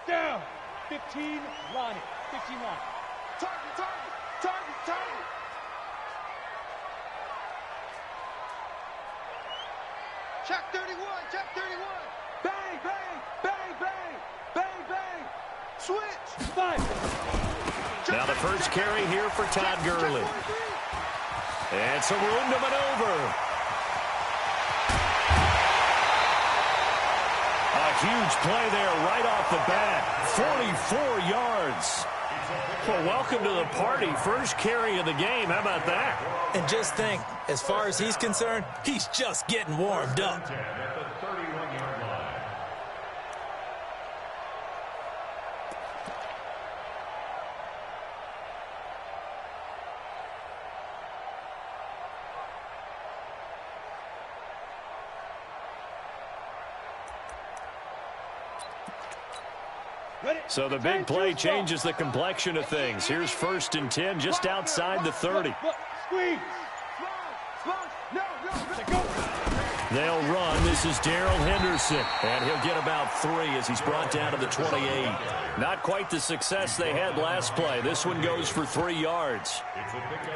Down. 15, line it. 15 line. Target, target, target, target. Check 31, check 31. Bang, bang, bang, bang, bang, bang. Switch. 5. Now the first carry here for Todd Gurley. It's a room to maneuver. A huge play there right off the bat. 44 yards. Well, welcome to the party. First carry of the game. How about that? And just think, as far as he's concerned, he's just getting warmed up. So the big play changes the complexion of things. Here's 1st and 10 just outside the 30. Squeeze. They'll run. This is Darrell Henderson. And he'll get about 3 as he's brought down to the 28. Not quite the success they had last play. This one goes for 3 yards.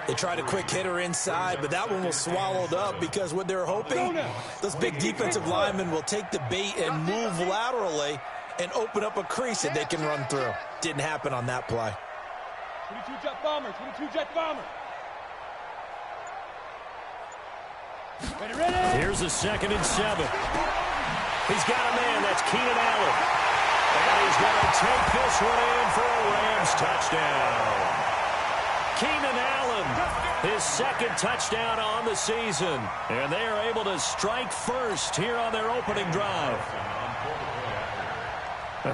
They tried a quick hitter inside, but that one was swallowed up because what they're hoping, those big defensive linemen will take the bait and move laterally and open up a crease that they can run through. Didn't happen on that play. 22 jet bomber, 22 jet bomber. Ready, ready. Here's a 2nd and 7. He's got a man. That's Keenan Allen. And he's going to take this one in for a Rams touchdown. Keenan Allen, his 2nd touchdown on the season. And they are able to strike first here on their opening drive.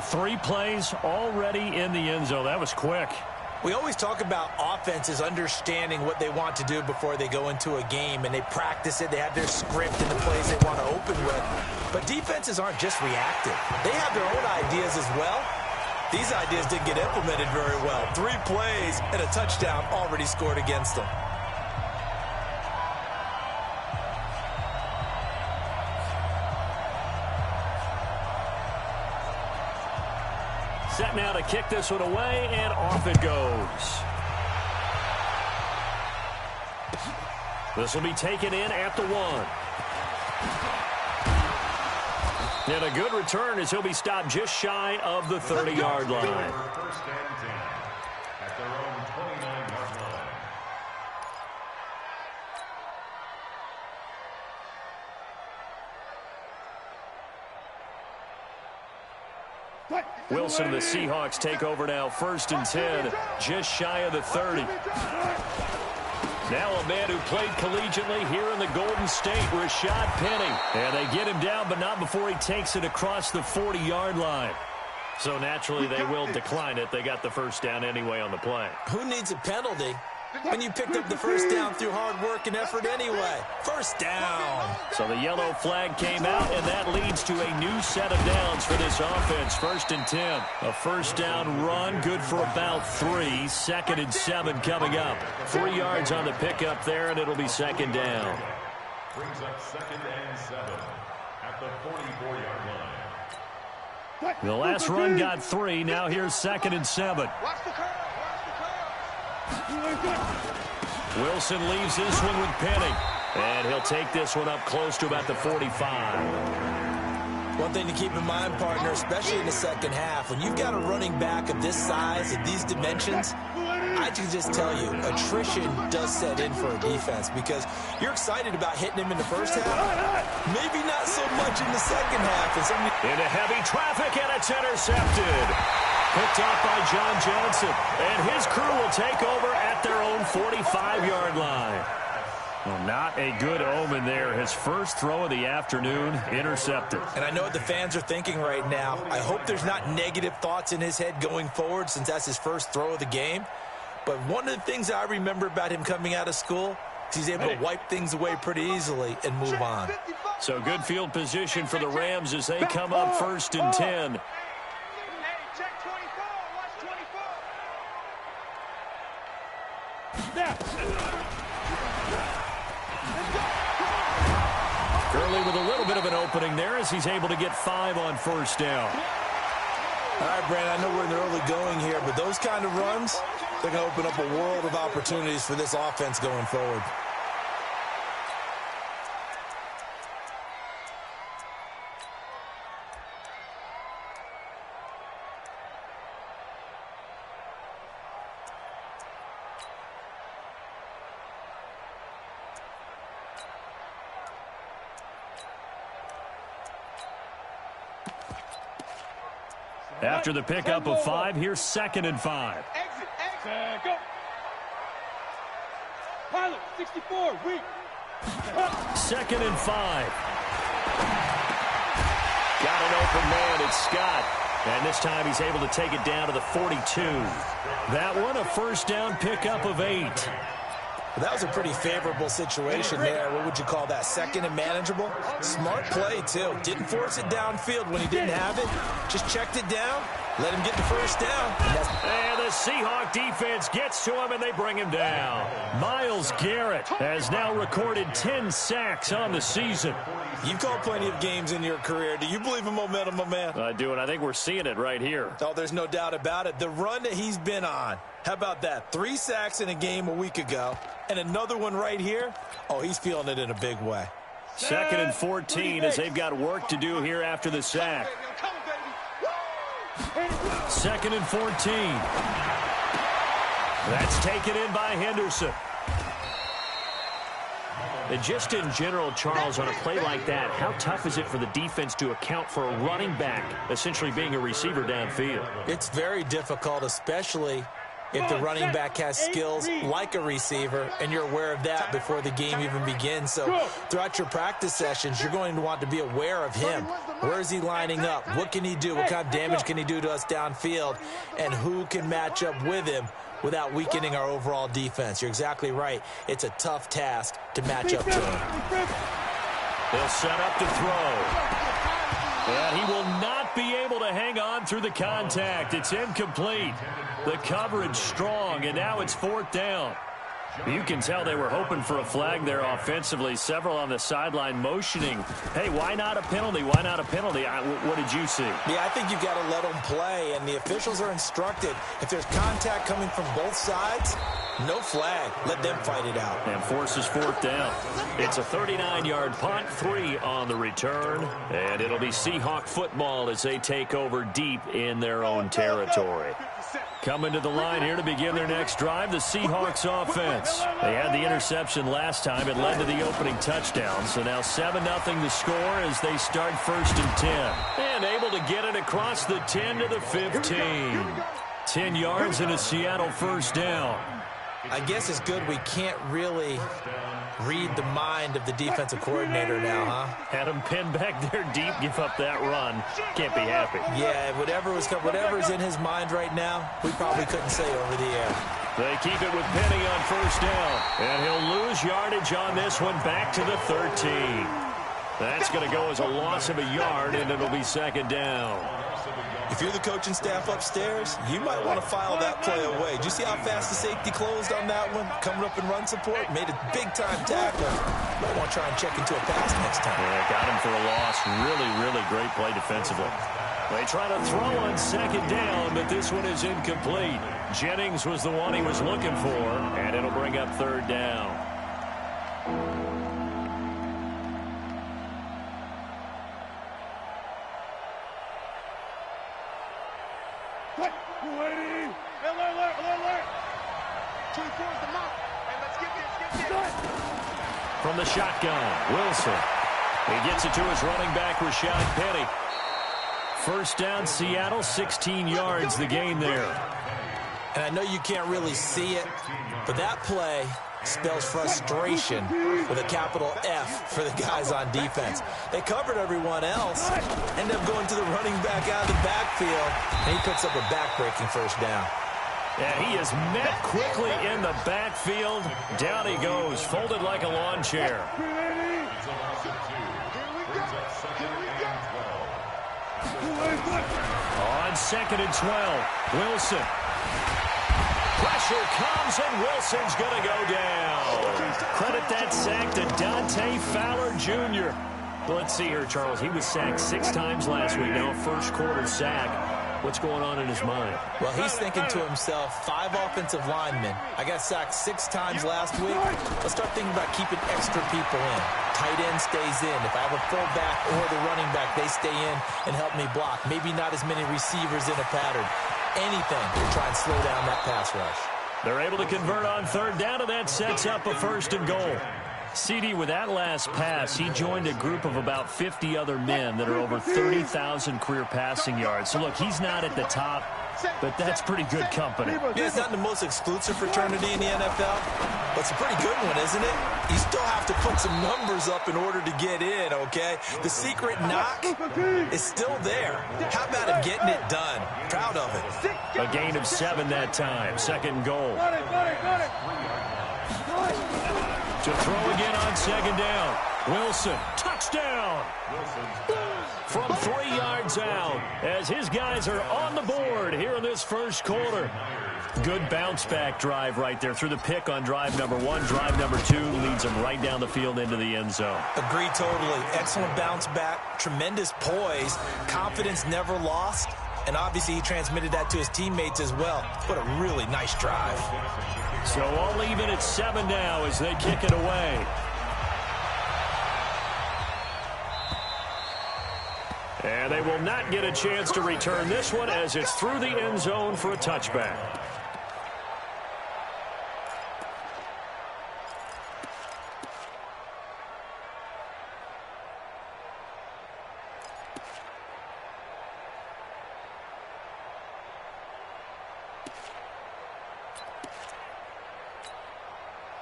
3 plays already in the end zone. That was quick. We always talk about offenses understanding what they want to do before they go into a game, and they practice it. They have their script and the plays they want to open with. But defenses aren't just reactive. They have their own ideas as well. These ideas didn't get implemented very well. 3 plays and a touchdown already scored against them. Set now to kick this one away, and off it goes. This will be taken in at the 1. And a good return as he'll be stopped just shy of the 30-yard line. Wilson and the Seahawks take over now, 1st and 10, just shy of the 30. Now a man who played collegiately here in the Golden State, Rashad Penny. And they get him down, but not before he takes it across the 40-yard line. So naturally they will decline it. They got the first down anyway on the play. Who needs a penalty when you picked up the first down through hard work and effort anyway? First down. So the yellow flag came out, and that leads to a new set of downs for this offense. 1st and 10. A first down run, good for about 3. 2nd and 7 coming up. 3 yards on the pickup there, and it'll be 2nd down. Brings up 2nd and 7 at the 44-yard line. The last run got 3. Now here's 2nd and 7. Watch the curve. Wilson leaves this one with Penny. And he'll take this one up close to about the 45. One thing to keep in mind, partner, especially in the second half, when you've got a running back of this size and these dimensions, I can just tell you, attrition does set in for a defense because you're excited about hitting him in the first half. Maybe not so much in the second half. Into heavy traffic, and it's intercepted. Picked off by John Johnson. And his crew will take over at their own 45-yard line. Well, not a good omen there. His first throw of the afternoon, intercepted. And I know what the fans are thinking right now. I hope there's not negative thoughts in his head going forward since that's his first throw of the game. But one of the things I remember about him coming out of school is he's able to wipe things away pretty easily and move on. So good field position for the Rams as they come up 1st and 10. Gurley with a little bit of an opening there as he's able to get 5 on first down. All right, Brandon, I know we're in the early going here, but those kind of runs, they're going to open up a world of opportunities for this offense going forward. After the pickup of 5, here's 2nd and 5. Exit, exit. Go. Pilot, 64, weak. 2nd and 5. Got an open man, it's Scott. And this time he's able to take it down to the 42. That one, a first down pickup of 8. That was a pretty favorable situation there. What would you call that? 2nd and manageable? Smart play, too. Didn't force it downfield when he didn't have it. Just checked it down, let him get the first down. And the Seahawk defense gets to him, and they bring him down. Myles Garrett has now recorded 10 sacks on the season. You've called plenty of games in your career. Do you believe in momentum, my man? I do, and I think we're seeing it right here. Oh, there's no doubt about it. The run that he's been on. How about that? 3 sacks in a game a week ago, and another one right here. Oh, he's feeling it in a big way. 2nd and 14 as they've got work to do here after the sack. 2nd and 14. That's taken in by Henderson. And just in general, Charles, on a play like that, how tough is it for the defense to account for a running back essentially being a receiver downfield? It's very difficult, especially if the running back has skills like a receiver, and you're aware of that before the game even begins. So throughout your practice sessions, you're going to want to be aware of him. Where is he lining up? What can he do? What kind of damage can he do to us downfield? And who can match up with him without weakening our overall defense? You're exactly right. It's a tough task to match up to him. They'll set up to throw. And he will not be able to hang on through the contact. It's incomplete. The coverage strong, and now it's 4th down. You can tell they were hoping for a flag there offensively. Several on the sideline motioning, hey, why not a penalty? Why not a penalty? What did you see? Yeah, I think you've got to let them play, and the officials are instructed. If there's contact coming from both sides, no flag. Let them fight it out. And forces 4th down. It's a 39-yard punt, 3 on the return, and it'll be Seahawk football as they take over deep in their own territory. Coming to the line here to begin their next drive, the Seahawks offense. They had the interception last time. It led to the opening touchdown. So now 7-0 the score as they start 1st and 10. And able to get it across the 10 to the 15. 10 yards and a Seattle first down. I guess it's good we can't really read the mind of the defensive coordinator now, huh? Had him pinned back there deep, give up that run. Can't be happy. Yeah, whatever's in his mind right now, we probably couldn't say over the air. They keep it with Penny on first down. And he'll lose yardage on this one back to the 13. That's going to go as a loss of a yard, and it'll be 2nd down. If you're the coaching staff upstairs, you might want to file that play away. Did you see how fast the safety closed on that one? Coming up in run support, made a big-time tackle. Might want to try and check into a pass next time. Yeah, got him for a loss. Really, really great play defensively. They try to throw on 2nd down, but this one is incomplete. Jennings was the one he was looking for, and it'll bring up 3rd down. From the shotgun, Wilson. He gets it to his running back, Rashad Penny. First down, Seattle, 16 yards the gain there. And I know you can't really see it, but that play spells frustration with a capital F for the guys on defense. They covered everyone else, ended up going to the running back out of the backfield, and he picks up a back-breaking first down. And he is met quickly in the backfield. Down he goes, folded like a lawn chair. On 2nd and 12, Wilson. Pressure comes, and Wilson's going to go down. Credit that sack to Dante Fowler Jr. Let's see here, Charles. He was sacked 6 times last week. Now a first quarter sack. What's going on in his mind? Well, he's thinking to himself, 5 offensive linemen. I got sacked 6 times last week. Let's start thinking about keeping extra people in. Tight end stays in. If I have a fullback or the running back, they stay in and help me block. Maybe not as many receivers in a pattern. Anything to try and slow down that pass rush. They're able to convert on 3rd down, and that sets up a 1st and goal. CD, with that last pass, he joined a group of about 50 other men that are over 30,000 career passing yards. So, look, he's not at the top, but that's pretty good company. Yeah, it's not the most exclusive fraternity in the NFL, but it's a pretty good one, isn't it? You still have to put some numbers up in order to get in, okay? The secret knock is still there. How about him getting it done? Proud of it. A gain of 7 that time. 2nd and goal. To throw again on 2nd down. Wilson, touchdown! From 3 yards out, as his guys are on the board here in this 1st quarter. Good bounce-back drive right there through the pick on drive number 1. Drive number 2 leads him right down the field into the end zone. Agree totally. Excellent bounce back, tremendous poise, confidence never lost, and obviously he transmitted that to his teammates as well. What a really nice drive. So all even at 7 now as they kick it away. And they will not get a chance to return this one as it's through the end zone for a touchback.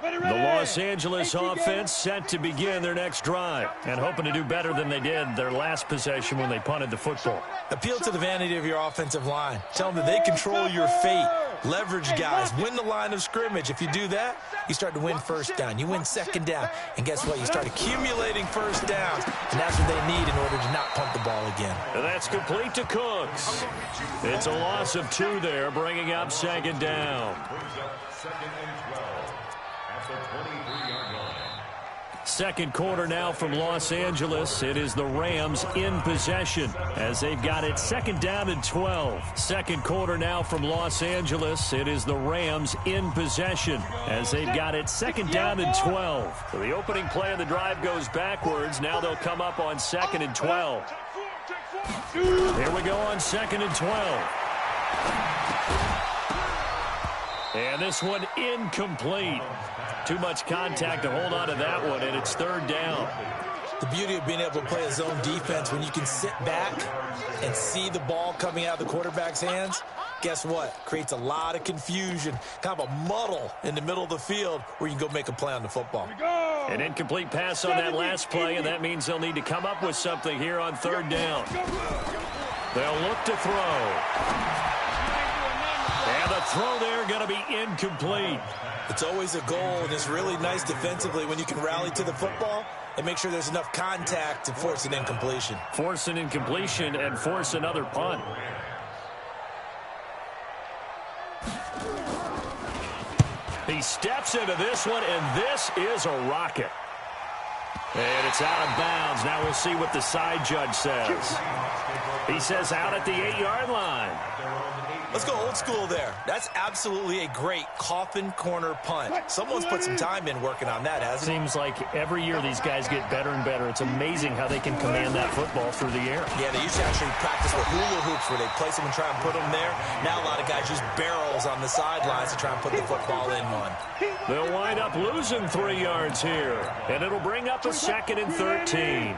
The Los Angeles offense set to begin their next drive and hoping to do better than they did their last possession when they punted the football. Appeal to the vanity of your offensive line. Tell them that they control your fate. Leverage guys. Win the line of scrimmage. If you do that, you start to win 1st down. You win 2nd down. And guess what? You start accumulating 1st downs. And that's what they need in order to not punt the ball again. And that's complete to Cooks. It's a loss of 2 there, bringing up 2nd down. 2nd quarter now from Los Angeles. It is the Rams in possession as they've got it 2nd down and 12. 2nd quarter now from Los Angeles. It is the Rams in possession as they've got it 2nd down and 12. So the opening play of the drive goes backwards. Now they'll come up on 2nd and 12. Here we go on 2nd and 12. And this one incomplete. Too much contact to hold on to that one, and it's 3rd down. The beauty of being able to play a zone defense, when you can sit back and see the ball coming out of the quarterback's hands, guess what? Creates a lot of confusion, kind of a muddle in the middle of the field where you can go make a play on the football. An incomplete pass on that last play, and that means they'll need to come up with something here on 3rd down. They'll look to throw. And the throw there going to be incomplete. It's always a goal, and it's really nice defensively when you can rally to the football and make sure there's enough contact to force an incompletion. Force an incompletion and force another punt. He steps into this one, and this is a rocket. And it's out of bounds. Now we'll see what the side judge says. He says out at the 8-yard line. Let's go old school there. That's absolutely a great coffin corner punt. Someone's put some time in working on that, hasn't it? Seems like every year these guys get better and better. It's amazing how they can command that football through the air. Yeah, they used to actually practice with hula hoops where they place them and try and put them there. Now a lot of guys use barrels on the sidelines to try and put the football in one. They'll wind up losing 3 yards here, and it'll bring up a 2nd and 13.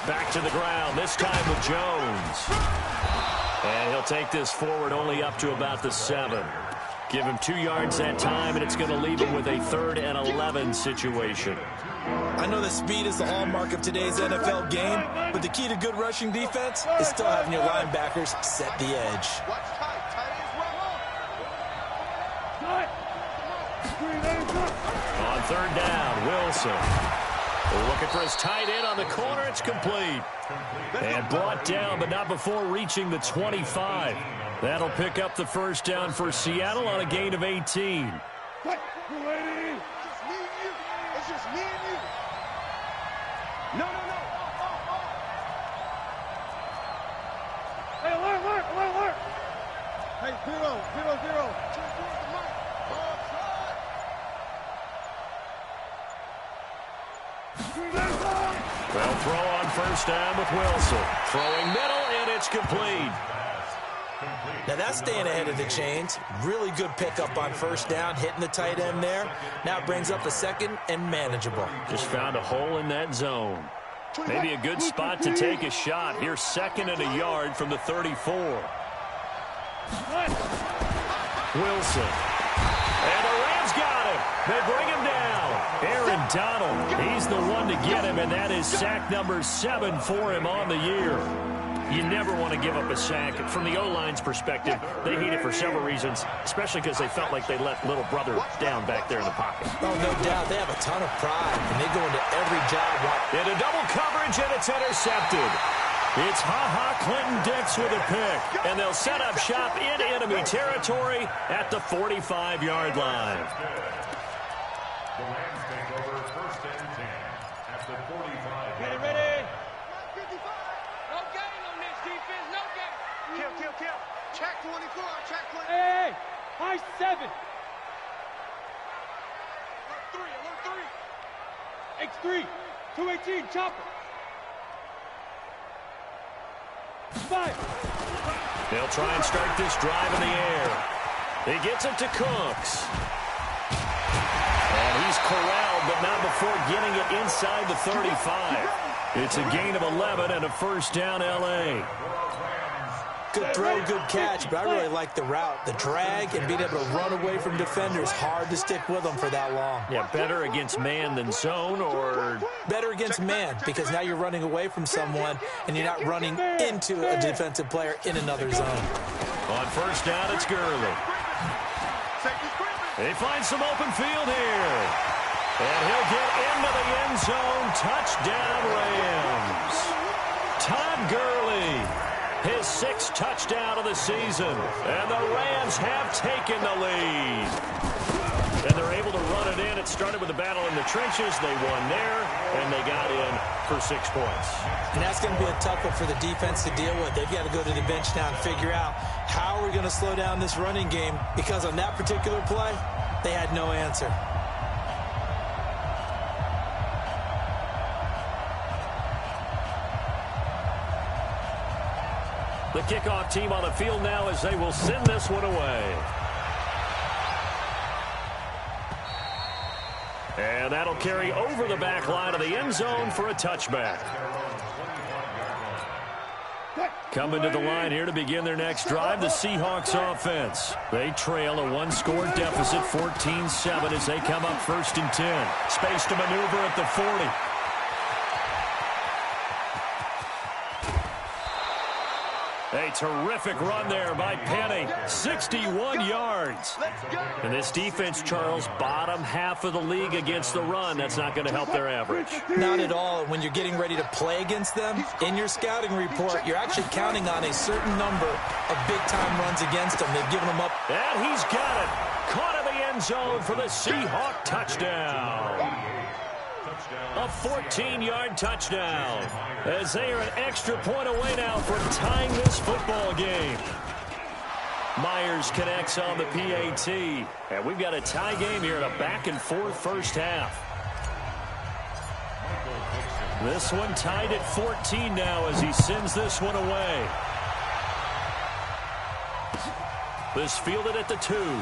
Back to the ground, this time with Jones. And he'll take this forward only up to about the 7. Give him 2 yards that time, and it's going to leave him with a 3rd and 11 situation. I know that speed is the hallmark of today's NFL game, but the key to good rushing defense is still having your linebackers set the edge. On 3rd down, Wilson. Looking for his tight end on the corner. It's complete. And brought down, but not before reaching the 25. That'll pick up the 1st down for Seattle on a gain of 18. It's just me and you. It's just me and you. No. 0-0-0. They'll throw on first down with Wilson. Throwing middle, and it's complete. Now that's staying ahead of the chains. Really good pickup on first down, hitting the tight end there. Now it brings up a second and manageable. Just found a hole in that zone. Maybe a good spot to take a shot. Here's second and a yard from the 34. Wilson. And the Rams got him. They bring him down. Aaron Donald, he's the one to get him, and that is sack number 7 for him on the year. You never want to give up a sack. From the O-line's perspective, they hate it for several reasons, especially because they felt like they let little brother down back there in the pocket. Oh, no doubt. They have a ton of pride, and they go into every job. Into double coverage, and it's intercepted. It's Ha-Ha Clinton-Dix with a pick, and they'll set up shop in enemy territory at the 45-yard line. The Rams take over first and 10 at the 45. Get it ready. No gain on this defense. No gain. Kill. Check 24. Check 24. Hey, high 7. Alert 3. X3. 218. Chopper. 5. They'll try and start this drive in the air. He gets it to Cooks. And he's corralled, but not before getting it inside the 35. It's a gain of 11 and a first down, L.A. Good throw, good catch, but I really like the route. The drag and being able to run away from defenders, hard to stick with them for that long. Yeah, better against man than zone, or better against man, because now you're running away from someone and you're not running into a defensive player in another zone. On first down, it's Gurley. They find some open field here. And he'll get into the end zone. Touchdown, Rams. Todd Gurley. His 6th touchdown of the season. And the Rams have taken the lead. And they're able to run it in. It started with a battle in the trenches. They won there, and they got in for 6 points. And that's going to be a tough one for the defense to deal with. They've got to go to the bench now and figure out how are we going to slow down this running game, because on that particular play, they had no answer. The kickoff team on the field now as they will send this one away. And that'll carry over the back line of the end zone for a touchback. Coming to the line here to begin their next drive, the Seahawks offense. They trail a 1-score deficit, 14-7, as they come up first and 10. Space to maneuver at the 40. A terrific run there by Penny. 61 yards. And this defense, Charles, bottom half of the league against the run. That's not going to help their average. Not at all. When you're getting ready to play against them, in your scouting report, you're actually counting on a certain number of big-time runs against them. They've given them up. And he's got it. Caught in the end zone for the Seahawk touchdown. A 14-yard touchdown, as they are an extra point away now from tying this football game. Myers connects on the PAT, and we've got a tie game here in a back-and-forth first half. This one tied at 14 now as he sends this one away. This fielded at the 2.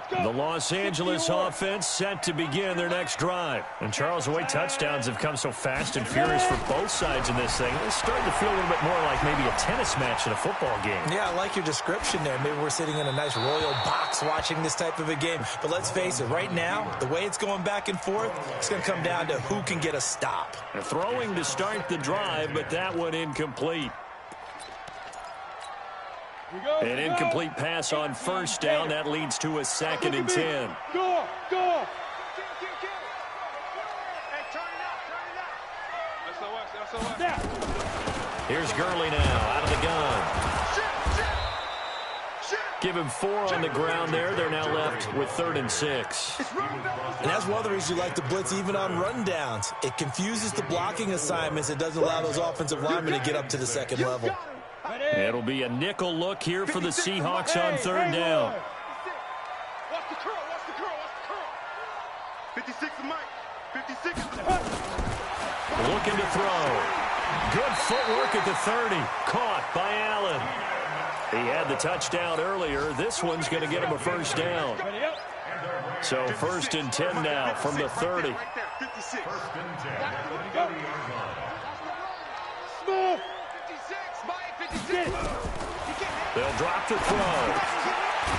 The Los Angeles offense set to begin their next drive. And Charles, the way touchdowns have come so fast and furious for both sides in this thing, it's starting to feel a little bit more like maybe a tennis match in a football game. Yeah, I like your description there. Maybe we're sitting in a nice royal box watching this type of a game. But let's face it, right now, the way it's going back and forth, it's going to come down to who can get a stop. And throwing to start the drive, but that one incomplete. An incomplete pass on first down. That leads to a 2nd and 10. Go! Hey, turn it out. SOS. Now. Here's Gurley now out of the gun. Give him 4 on the ground there. They're now left with 3rd and 6. And that's one of the reasons you like to blitz even on rundowns. It confuses the blocking assignments. It doesn't allow those offensive linemen to get up to the second level. It'll be a nickel look here for the Seahawks on 3rd down. Watch the curl, watch the curl, watch the curl. 56 is Mike. 56 is Looking to throw. Good footwork at the 30. Caught by Allen. He had the touchdown earlier. This one's going to get him a 1st down. So 1st and 10 now from the 30. Smooth. 56, Mike, 56. They'll drop the throw.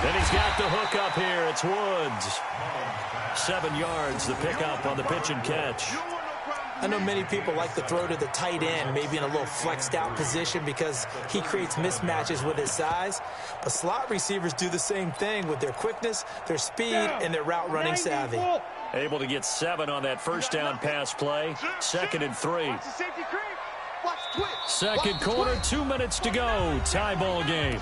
Then he's got the hook up here. It's Woods. 7 yards, the pickup on the pitch and catch. I know many people like to throw to the tight end, maybe in a little flexed out position because he creates mismatches with his size. But slot receivers do the same thing with their quickness, their speed, and their route running savvy. Able to get 7 on that 1st down pass play. 2nd and 3. Second quarter, 2 minutes to go. Tie ball game.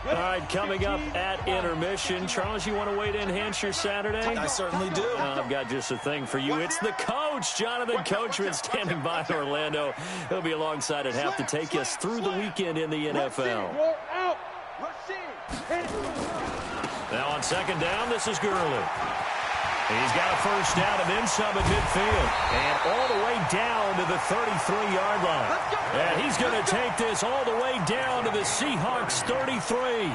All right, coming up at intermission. Charles, you want to wait to enhance your Saturday? I certainly do. I've got just a thing for you. It's the coach, Jonathan Coachman, standing by in Orlando. He'll be alongside at half to take us through the weekend in the NFL. Now on 2nd down, this is Gurley. He's got a 1st down and then some at midfield. And all the way down to the 33-yard line. And he's going to take this all the way down to the Seahawks 33.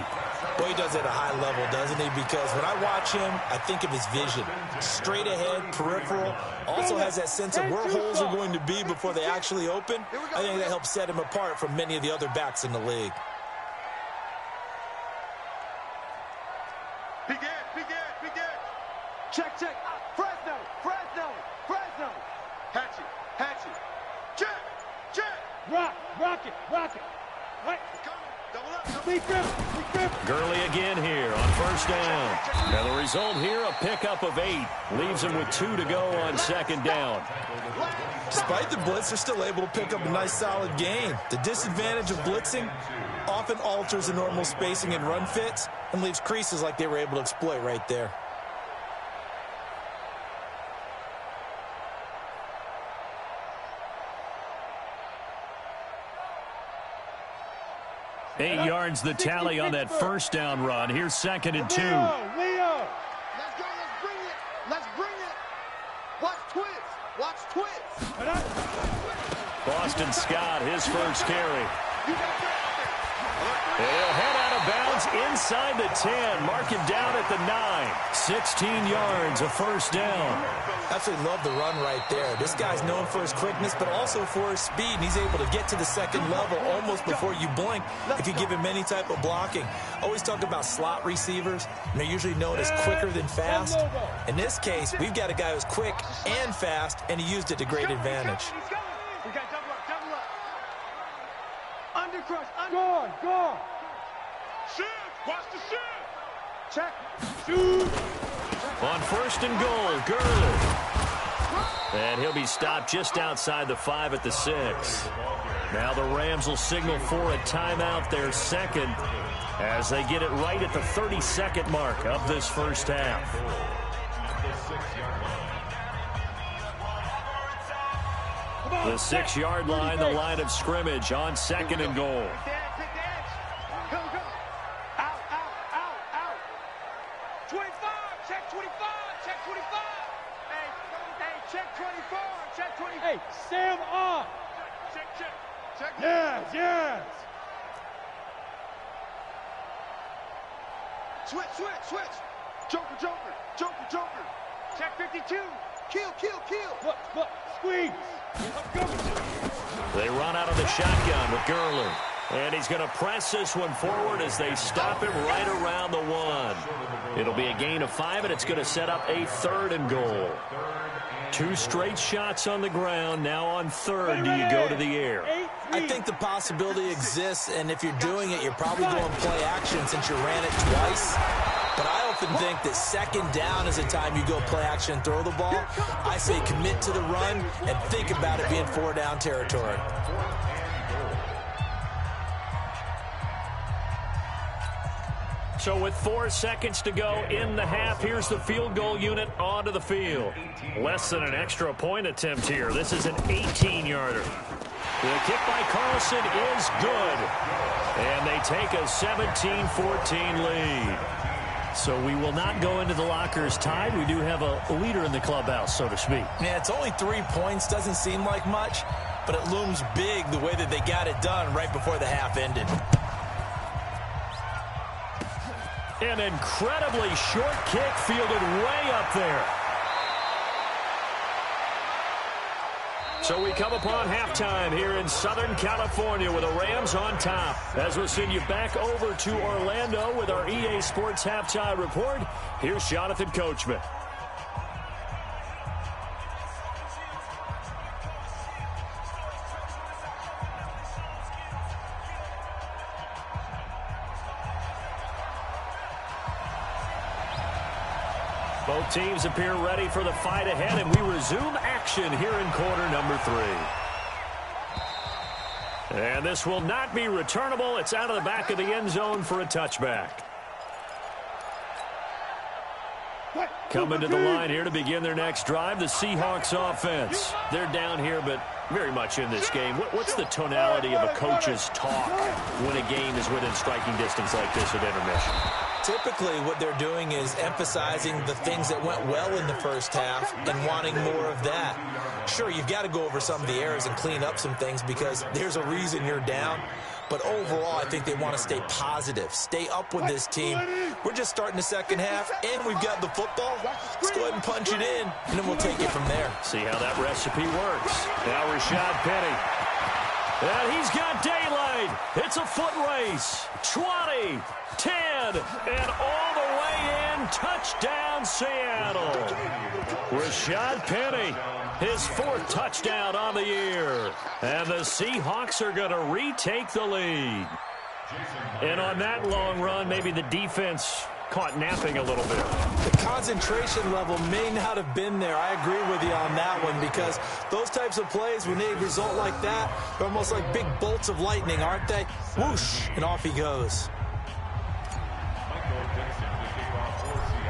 Boy, he does it at a high level, doesn't he? Because when I watch him, I think of his vision. Straight ahead, peripheral. Also has that sense of where holes are going to be before they actually open. I think that helps set him apart from many of the other backs in the league. Check, check. Fresno, Fresno, Fresno. Hatchet, Hatchet. Check, check. Rock it. Right. Double up. Leap grip. Gurley again here on 1st down. Now the result here, a pickup of 8. Leaves him with 2 to go on 2nd down. Despite the blitz, they're still able to pick up a nice solid gain. The disadvantage of blitzing often alters the normal spacing and run fits and leaves creases like they were able to exploit right there. Eight yards the tally on that 1st down run. Here's 2nd and 2. Leo. Let's go, let's bring it. Watch twist. Boston Scott, his 1st carry. He'll head out of bounds inside the 10. Mark him down at the 9. 16 yards, a 1st down. Absolutely love the run right there. This guy's known for his quickness, but also for his speed. And he's able to get to the 2nd level almost before you blink if you give him any type of blocking. Always talk about slot receivers, and they're usually known as quicker than fast. In this case, we've got a guy who's quick and fast, and he used it to great advantage. We got double up. Undercrush. Gone. Shift. Watch the shift. Check. Shoot. On 1st and goal, Gurley. And he'll be stopped just outside the 5 at the 6. Now the Rams will signal for a timeout, their 2nd, as they get it right at the 32nd mark of this 1st half. The 6-yard line, the line of scrimmage on 2nd and goal. Out. 25. Check 25. Hey, check 24. Check 24. Hey, Sam off. Check. Yes. Switch. Joker. Check 52. Kill. Look. Squeeze. They run out of the shotgun with Gurley. And he's going to press this one forward as they stop him right around the 1. It'll be a gain of 5, and it's going to set up a 3rd and goal. 2 straight shots on the ground. Now on 3rd, do you go to the air? I think the possibility exists, and if you're doing it, you're probably going play action since you ran it twice. But I often think that 2nd down is the time you go play action and throw the ball. I say commit to the run and think about it being 4-down territory. So with 4 seconds to go in the half, here's the field goal unit onto the field. Less than an extra point attempt here. This is an 18-yarder. The kick by Carlson is good. And they take a 17-14 lead. So we will not go into the lockers tied. We do have a leader in the clubhouse, so to speak. Yeah, it's only 3 points. Doesn't seem like much, but it looms big the way that they got it done right before the half ended. An incredibly short kick fielded way up there. So we come upon halftime here in Southern California with the Rams on top. As we'll send you back over to Orlando with our EA Sports Halftime Report, here's Jonathan Coachman. Both teams appear ready for the fight ahead, and we resume action here in quarter number 3. And this will not be returnable. It's out of the back of the end zone for a touchback. Coming to the line here to begin their next drive, the Seahawks offense. They're down here, but very much in this game. What's the tonality of a coach's talk when a game is within striking distance like this at intermission? Typically, what they're doing is emphasizing the things that went well in the first half and wanting more of that. Sure, you've got to go over some of the errors and clean up some things because there's a reason you're down. But overall, I think they want to stay positive, stay up with this team. We're just starting the second half, and we've got the football. Let's go ahead and punch it in, and then we'll take it from there. See how that recipe works. Now Rashad Penny. And he's got daylight. It's a foot race. 20, 10, and all the way in. Touchdown, Seattle. Rashad Penny, his 4th touchdown on the year. And the Seahawks are going to retake the lead. And on that long run, maybe the defense caught napping a little bit. The concentration level may not have been there. I agree with you on that one because those types of plays, when they result like that, they're almost like big bolts of lightning, aren't they? Whoosh, and off he goes.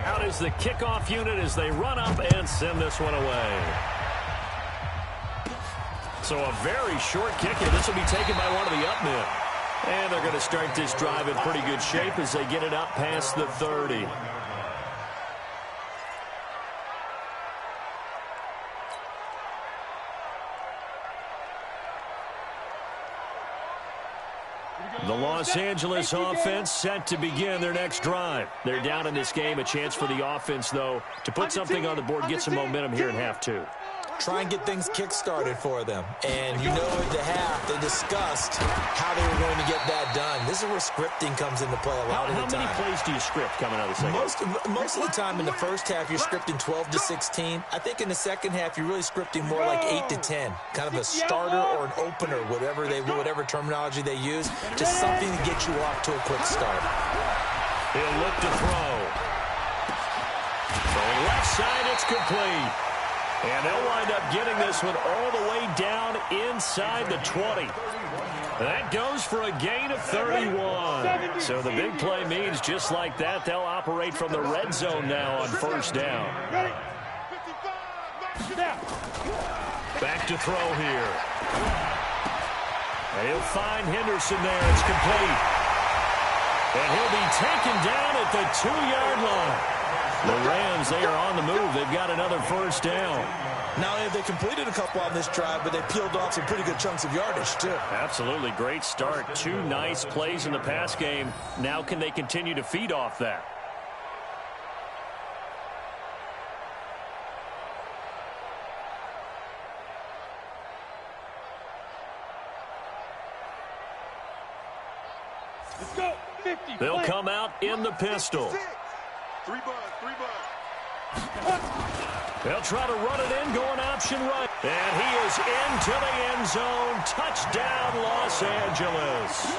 Out is the kickoff unit as they run up and send this one away. So a very short kick, and this will be taken by one of the up men. And they're going to start this drive in pretty good shape as they get it up past the 30. The Los Angeles offense set to begin their next drive. They're down in this game. A chance for the offense, though, to put something on the board, get some momentum here in half 2. Try and get things kick-started for them. And you know at the half, they discussed how they were going to get that done. This is where scripting comes into play a lot of the time. How many plays do you script coming out of the second? Most of the time in the first half, you're scripting 12 to 16. I think in the second half, you're really scripting more like 8 to 10. Kind of a starter or an opener, whatever terminology they use, just something to get you off to a quick start. He'll look to throw. Throwing left side, it's complete. And they'll wind up getting this one all the way down inside the 20. That goes for a gain of 31. So the big play means just like that, they'll operate from the red zone now on first down. Back to throw here. And he'll find Henderson there. It's complete. And he'll be taken down at the 2-yard line. The Rams, they are on the move. They've got another first down. Not only have they completed a couple on this drive, but they peeled off some pretty good chunks of yardage, too. Absolutely. Great start. 2 nice plays in the pass game. Now can they continue to feed off that? Let's go. 50. They'll come out in the pistol. 3 bucks. They'll try to run it in, going option right. And he is into the end zone. Touchdown, Los Angeles.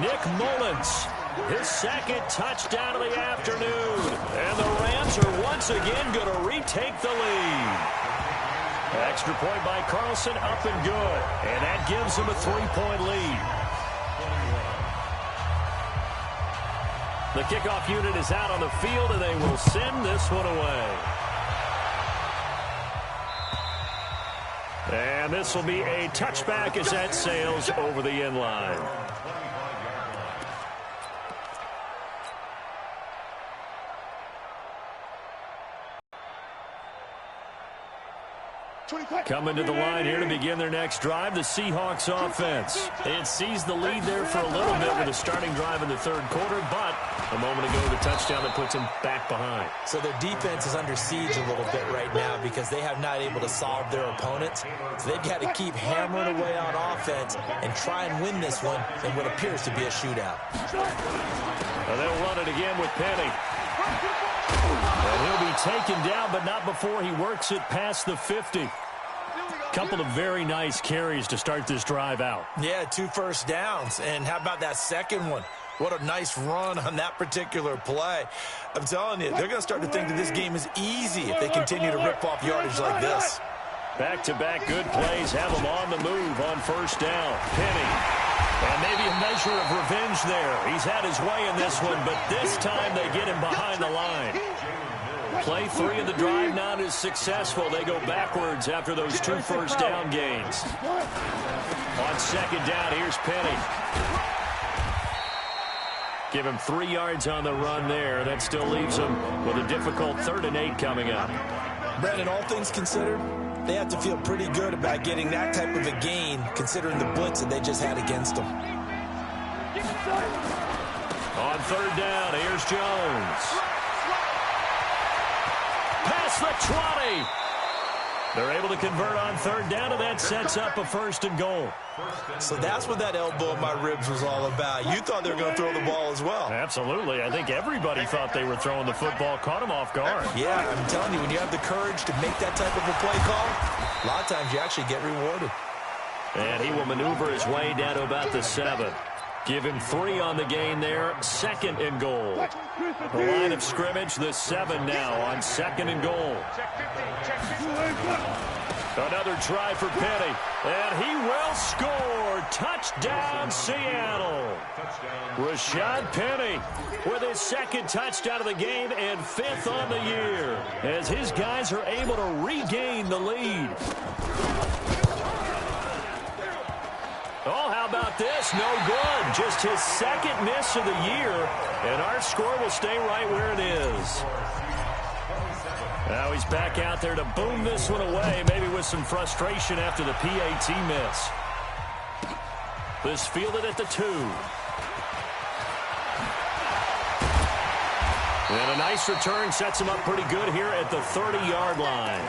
Nick Mullins, his 2nd touchdown of the afternoon. And the Rams are once again going to retake the lead. Extra point by Carlson, up and good. And that gives them a 3-point lead. The kickoff unit is out on the field, and they will send this one away. And this will be a touchback as that sails over the end line. Coming to the line here to begin their next drive, the Seahawks offense. They had seized the lead there for a little bit with a starting drive in the third quarter, but a moment ago, the touchdown that puts them back behind. So their defense is under siege a little bit right now because they have not able to solve their opponents. So they've got to keep hammering away on offense and try and win this one in what appears to be a shootout. Well, they'll run it again with Penny. And he'll be taken down, but not before he works it past the 50. Couple of very nice carries to start this drive out. Yeah, 2 first downs. And how about that second one? What a nice run on that particular play. I'm telling you, they're going to start to think that this game is easy if they continue to rip off yardage like this. Back-to-back good plays have them on the move on first down. Penny. And maybe a measure of revenge there. He's had his way in this one, but this time they get him behind the line. Play 3 of the drive not as successful. They go backwards after those 2 first down gains. On second down, here's Penny. Give him 3 yards on the run there. That still leaves him with a difficult 3rd and 8 coming up. Brandon, all things considered, they have to feel pretty good about getting that type of a gain considering the blitz that they just had against them. On 3rd down, here's Jones. Past the 20. They're able to convert on 3rd down, and that sets up a 1st and goal. So that's what that elbow in my ribs was all about. You thought they were going to throw the ball as well. Absolutely. I think everybody thought they were throwing the football, caught them off guard. Yeah, I'm telling you, when you have the courage to make that type of a play call, a lot of times you actually get rewarded. And he will maneuver his way down to about the 7. Give him 3 on the gain there. 2nd and goal. The line of scrimmage, the 7 now on 2nd and goal. Another try for Penny. And he will score. Touchdown, Seattle. Rashad Penny with his 2nd touchdown of the game and 5th on the year as his guys are able to regain the lead. Oh, how about this? No good. Just his 2nd miss of the year, and our score will stay right where it is. Now he's back out there to boom this one away, maybe with some frustration after the PAT miss. This fielded at the 2. And a nice return sets him up pretty good here at the 30-yard line.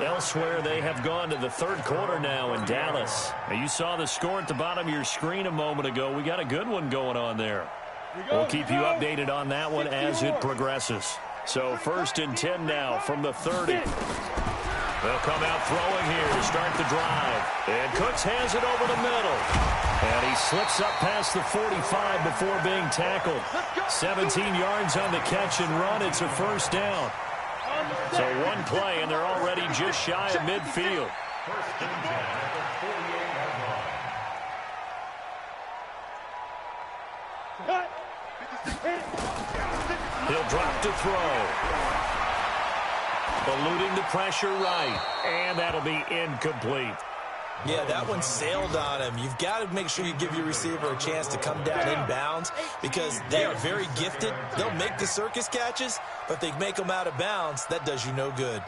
Elsewhere, they have gone to the 3rd quarter now in Dallas. Now, you saw the score at the bottom of your screen a moment ago. We got a good one going on there. We'll keep you updated on that one as it progresses. So 1st and 10 now from the 30. They'll come out throwing here to start the drive. And Cooks has it over the middle. And he slips up past the 45 before being tackled. 17 yards on the catch and run. It's a 1st down. So 1 play, and they're already just shy of midfield. He'll drop to throw. Eluding the pressure right. And that'll be incomplete. Yeah, that one sailed on him. You've got to make sure you give your receiver a chance to come down inbounds because they are very gifted. They'll make the circus catches, but if they make them out of bounds, that does you no good.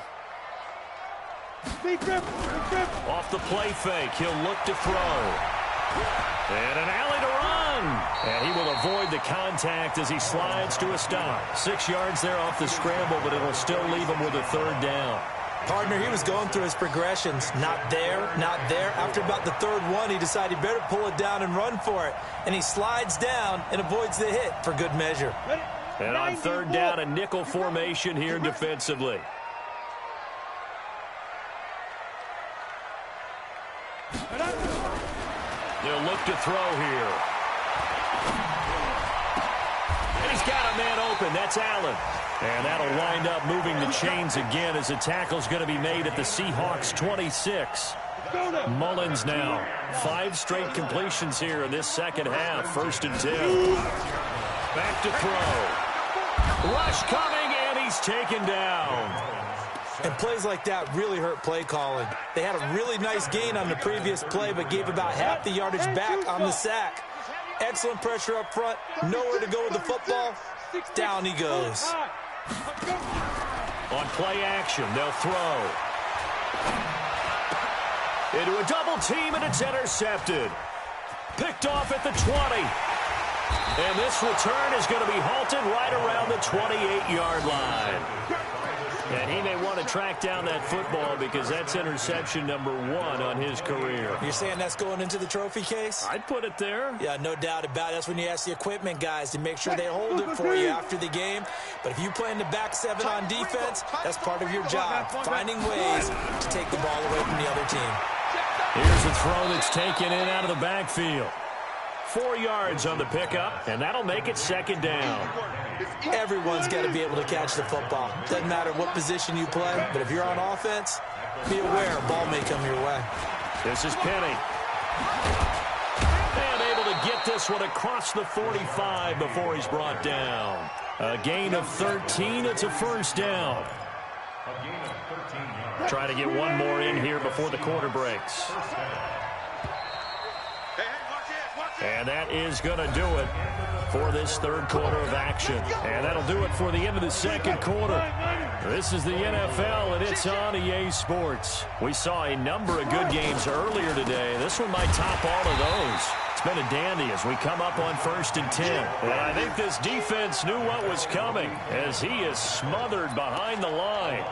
Off the play fake, he'll look to throw. And an alley to run. And he will avoid the contact as he slides to a stop. 6 yards there off the scramble, but it'll still leave him with a 3rd down. Partner, he was going through his progressions. Not there, not there. After about the 3rd one, he decided he better pull it down and run for it. And he slides down and avoids the hit for good measure. And on 3rd down, a nickel formation here defensively. They'll look to throw here. And he's got a man open. That's Allen. And that'll wind up moving the chains again as the tackle's going to be made at the Seahawks 26. Mullins now. 5 straight completions here in this 2nd half. 1st and 10. Back to throw. Rush coming, and he's taken down. And plays like that really hurt play calling. They had a really nice gain on the previous play, but gave about half the yardage back on the sack. Excellent pressure up front. Nowhere to go with the football. Down he goes. On play action, they'll throw. Into a double team, and it's intercepted. Picked off at the 20. And this return is going to be halted right around the 28-yard line. And he may want to track down that football because that's interception number 1 on his career. You're saying that's going into the trophy case? I'd put it there. Yeah, no doubt about it. That's when you ask the equipment guys to make sure they hold it for you after the game. But if you play in the back 7 on defense, that's part of your job, finding ways to take the ball away from the other team. Here's a throw that's taken in out of the backfield. 4 yards on the pickup, and that'll make it second down. Everyone's got to be able to catch the football. Doesn't matter what position you play, but if you're on offense, be aware a ball may come your way. This is Penny. And able to get this one across the 45 before he's brought down. A gain of 13. It's a first down. Try to get one more in here before the quarter breaks. And that is going to do it for this third quarter of action. And that'll do it for the end of the second quarter. This is the NFL, and it's on EA Sports. We saw a number of good games earlier today. This one might top all of those. It's been a dandy as we come up on 1st and 10. And I think this defense knew what was coming as he is smothered behind the line.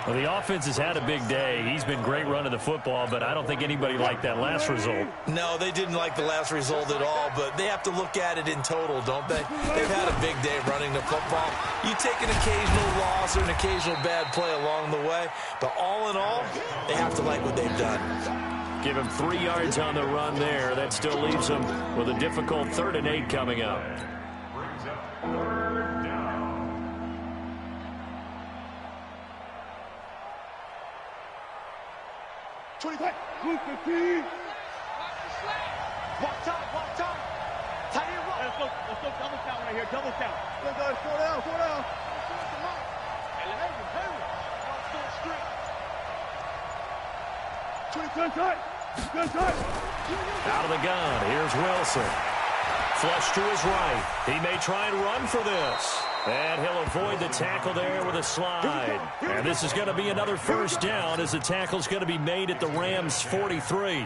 Well, the offense has had a big day. He's been great running the football, but I don't think anybody liked that last result. No, they didn't like the last result at all, but they have to look at it in total, don't they? They've had a big day running the football. You take an occasional loss or an occasional bad play along the way, but all in all, they have to like what they've done. Give him 3 yards on the run there. That still leaves him with a difficult 3rd and 8 coming up. Brings up 3rd down. Look the team. Walk time, walk time. Tight end, walk. Let's go double count right here, double count. Let's go, 4 down, 4 down. Good time. Out of the gun, here's Wilson. Flush to his right. He may try and run for this. And he'll avoid the tackle there with a slide. And this is going to be another first down as the tackle's going to be made at the Rams' 43.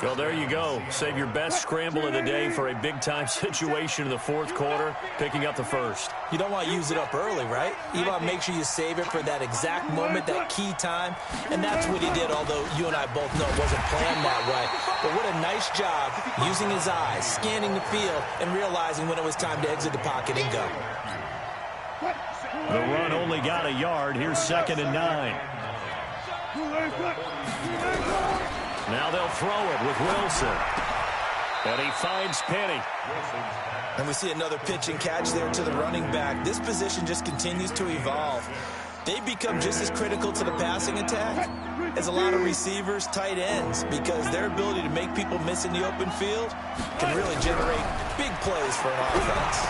Well, there you go. Save your best scramble of the day for a big-time situation in the 4th quarter, picking up the first. You don't want to use it up early, right? You want to make sure you save it for that exact moment, that key time. And that's what he did, although you and I both know it wasn't planned that way. But what a nice job using his eyes, scanning the field, and realizing when it was time to exit the pocket and go. The run only got a yard. Here's 2nd and 9. Now they'll throw it with Wilson. And he finds Penny. And we see another pitch and catch there to the running back. This position just continues to evolve. They become just as critical to the passing attack as a lot of receivers, tight ends, because their ability to make people miss in the open field can really generate big plays for an offense.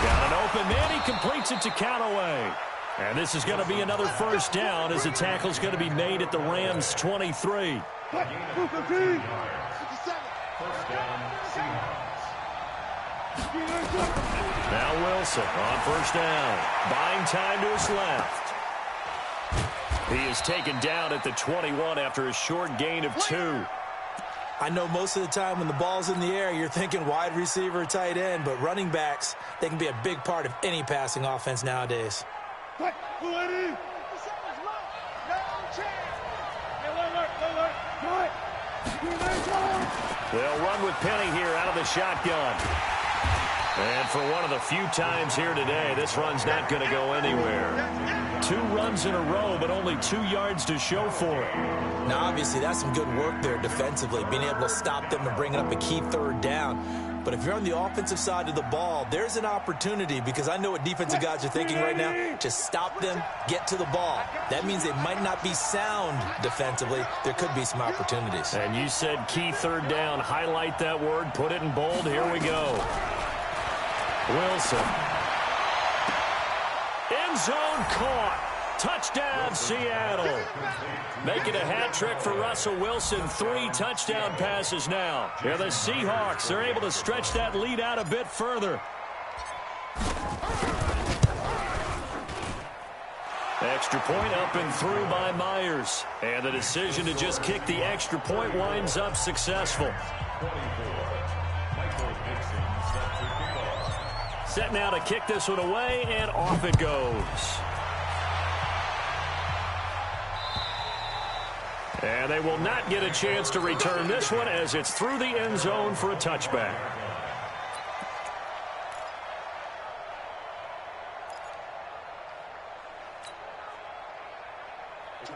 Got an open man. He completes it to Callaway. And this is going to be another first down as the tackle's going to be made at the Rams' 23. Now Wilson on first down. Buying time to his left. He is taken down at the 21 after a short gain of 2. I know most of the time when the ball's in the air, you're thinking wide receiver, tight end, but running backs, they can be a big part of any passing offense nowadays. They'll run with Penny here out of the shotgun. And for one of the few times here today, this run's not going to go anywhere. 2 runs in a row, but only 2 yards to show for it. Now, obviously, that's some good work there defensively, being able to stop them and bringing up a key 3rd down. But if you're on the offensive side of the ball, there's an opportunity, because I know what defensive guys are thinking right now, to stop them, get to the ball. That means they might not be sound defensively. There could be some opportunities. And you said key 3rd down. Highlight that word, put it in bold. Here we go. Wilson. End zone caught. Touchdown, Seattle. Make it a hat trick for Russell Wilson. 3 touchdown passes now. Yeah, the Seahawks, they're able to stretch that lead out a bit further. Extra point up and through by Myers. And the decision to just kick the extra point winds up successful. Set now to kick this one away, and off it goes. And they will not get a chance to return this one as it's through the end zone for a touchback.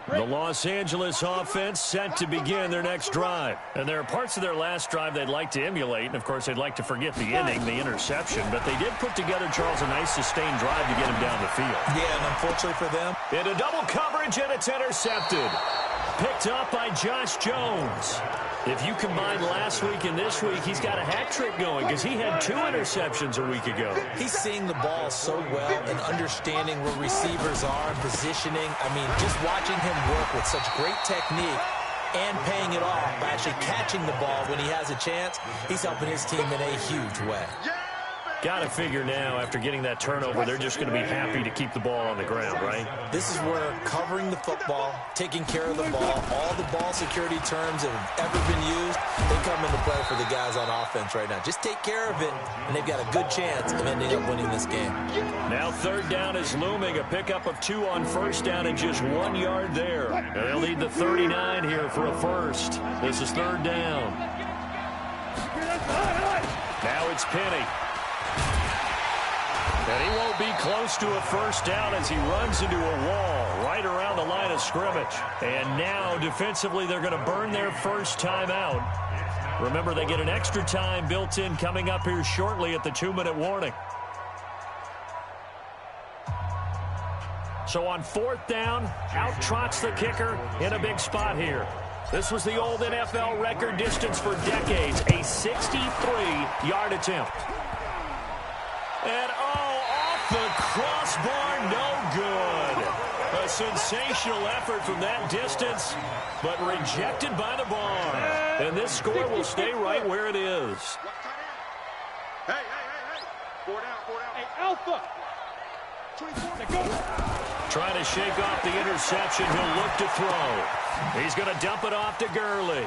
The Los Angeles offense set to begin their next drive. And there are parts of their last drive they'd like to emulate. And, of course, they'd like to forget the inning, the interception. But they did put together, Charles, a nice sustained drive to get him down the field. Yeah, and unfortunately for them, into double coverage, and it's intercepted. Picked up by Josh Jones. If you combine last week and this week, he's got a hat trick going because he had 2 interceptions a week ago. He's seeing the ball so well and understanding where receivers are and positioning. I mean, just watching him work with such great technique and paying it off by actually catching the ball when he has a chance, he's helping his team in a huge way. Got to figure now, after getting that turnover, they're just going to be happy to keep the ball on the ground, right? This is where covering the football, taking care of the ball, all the ball security terms that have ever been used, they come into play for the guys on offense right now. Just take care of it, and they've got a good chance of ending up winning this game. Now 3rd down is looming, a pickup of 2 on 1st down and just 1 yard there. And they'll need the 39 here for a first. This is 3rd down. Now it's Penny. And he won't be close to a first down as he runs into a wall right around the line of scrimmage. And now, defensively, they're going to burn their first time out. Remember, they get an extra time built in coming up here shortly at the 2-minute warning. So on 4th down, out trots the kicker in a big spot here. This was the old NFL record distance for decades, a 63-yard attempt. And off the crossbar, no good. A sensational effort from that distance, but rejected by the bar. And this score will stay right where it is. Hey. 4 down. Hey, Alpha. 24, go. Trying to shake off the interception. He'll look to throw. He's going to dump it off to Gurley.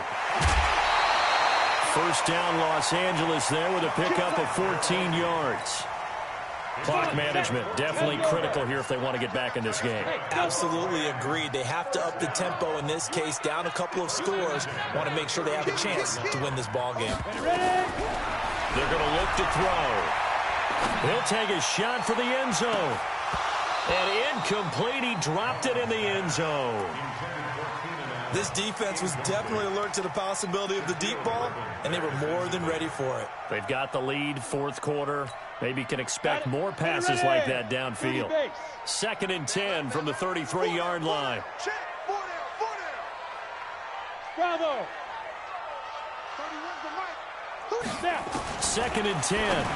First down, Los Angeles there with a pickup of 14 yards. Clock management definitely critical here if they want to get back in this game. Absolutely agreed. They have to up the tempo in this case, down a couple of scores. Want to make sure they have a chance to win this ball game. They're going to look to throw. He'll take a shot for the end zone. And incomplete. He dropped it in the end zone. This defense was definitely alert to the possibility of the deep ball, and they were more than ready for it. They've got the lead, 4th quarter. Maybe can expect more passes like that downfield. 2nd and 10 from the 33-yard line. Check. 4 down. Bravo. 31's the mic. 2nd and 10.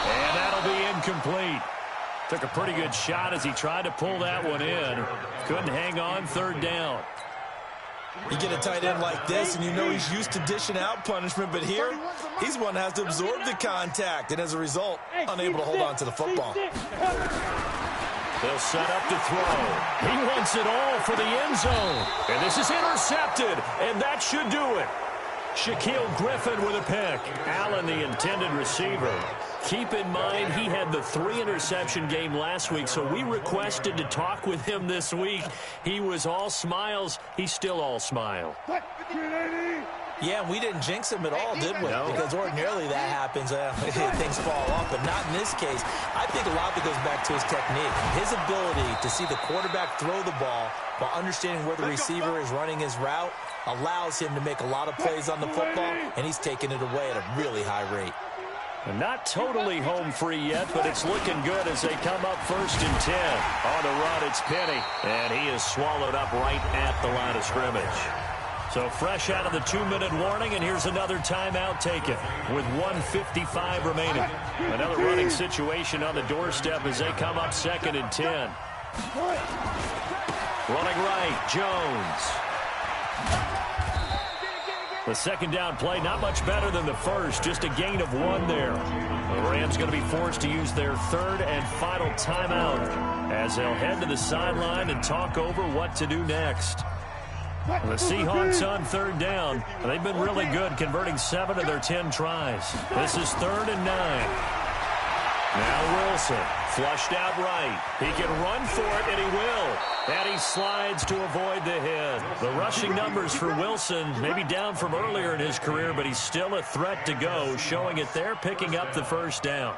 And that'll be incomplete. Took a pretty good shot as he tried to pull that one in. Couldn't hang on, 3rd down. You get a tight end like this, and you know he's used to dishing out punishment, but here, he's one that has to absorb the contact, and as a result, unable to hold on to the football. They'll set up to throw. He wants it all for the end zone. And this is intercepted, and that should do it. Shaquille Griffin with a pick. Allen, the intended receiver. Keep in mind, he had the 3-interception game last week, so we requested to talk with him this week. He was all smiles. He's still all smile. Yeah, we didn't jinx him at all, did we? No. Because ordinarily that happens. Things fall off, but not in this case. I think a lot of it goes back to his technique. His ability to see the quarterback throw the ball while understanding where the receiver is running his route allows him to make a lot of plays on the football, and he's taking it away at a really high rate. And not totally home free yet, but it's looking good as they come up 1st and 10. On the run, it's Penny, and he is swallowed up right at the line of scrimmage. So fresh out of the 2-minute warning, and here's another timeout taken with 1:55 remaining. Another running situation on the doorstep as they come up 2nd and 10. Running right, Jones. The second down play, not much better than the first, just a gain of 1 there. The Rams going to be forced to use their 3rd and final timeout as they'll head to the sideline and talk over what to do next. The Seahawks on 3rd down. They've been really good, converting 7 of their 10 tries. This is 3rd and 9. Now Wilson, flushed out right. He can run for it, and he will. And he slides to avoid the hit. The rushing numbers for Wilson may be down from earlier in his career, but he's still a threat to go, showing it there, picking up the first down.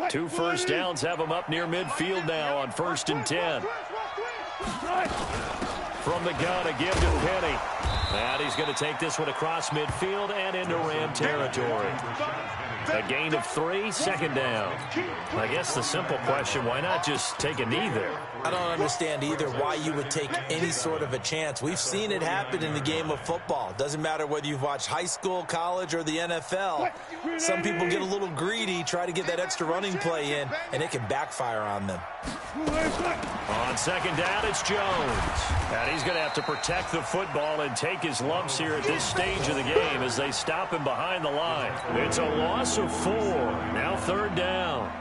Two first downs have him up near midfield now on 1st and 10. From the gun, a give to Penny. And he's going to take this one across midfield and into Ram territory. A gain of 3, 2nd down. I guess the simple question, why not just take a knee there? I don't understand either why you would take any sort of a chance. We've seen it happen in the game of football. Doesn't matter whether you've watched high school, college, or the NFL. Some people get a little greedy, try to get that extra running play in, and it can backfire on them. On 2nd down, it's Jones. And he's going to have to protect the football and take his lumps here at this stage of the game as they stop him behind the line. It's a loss of 4. Now 3rd down.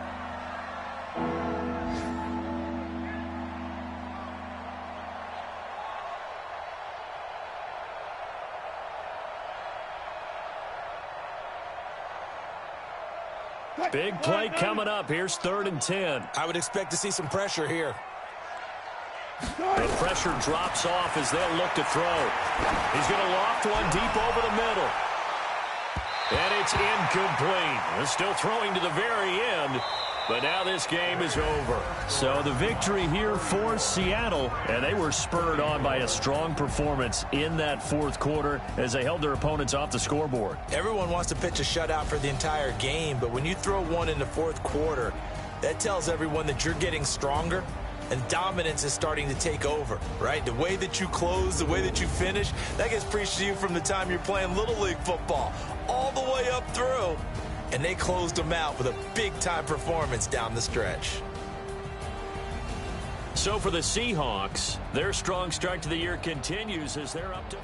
Big play coming up. Here's 3rd and 10. I would expect to see some pressure here. The pressure drops off as they'll look to throw. He's going to loft one deep over the middle. And it's incomplete. They're still throwing to the very end. But now this game is over. So the victory here for Seattle, and they were spurred on by a strong performance in that 4th quarter as they held their opponents off the scoreboard. Everyone wants to pitch a shutout for the entire game, but when you throw one in the 4th quarter, that tells everyone that you're getting stronger and dominance is starting to take over, right? The way that you close, the way that you finish, that gets preached to you from the time you're playing Little League football all the way up through. And they closed them out with a big-time performance down the stretch. So for the Seahawks, their strong start to the year continues as they're up to...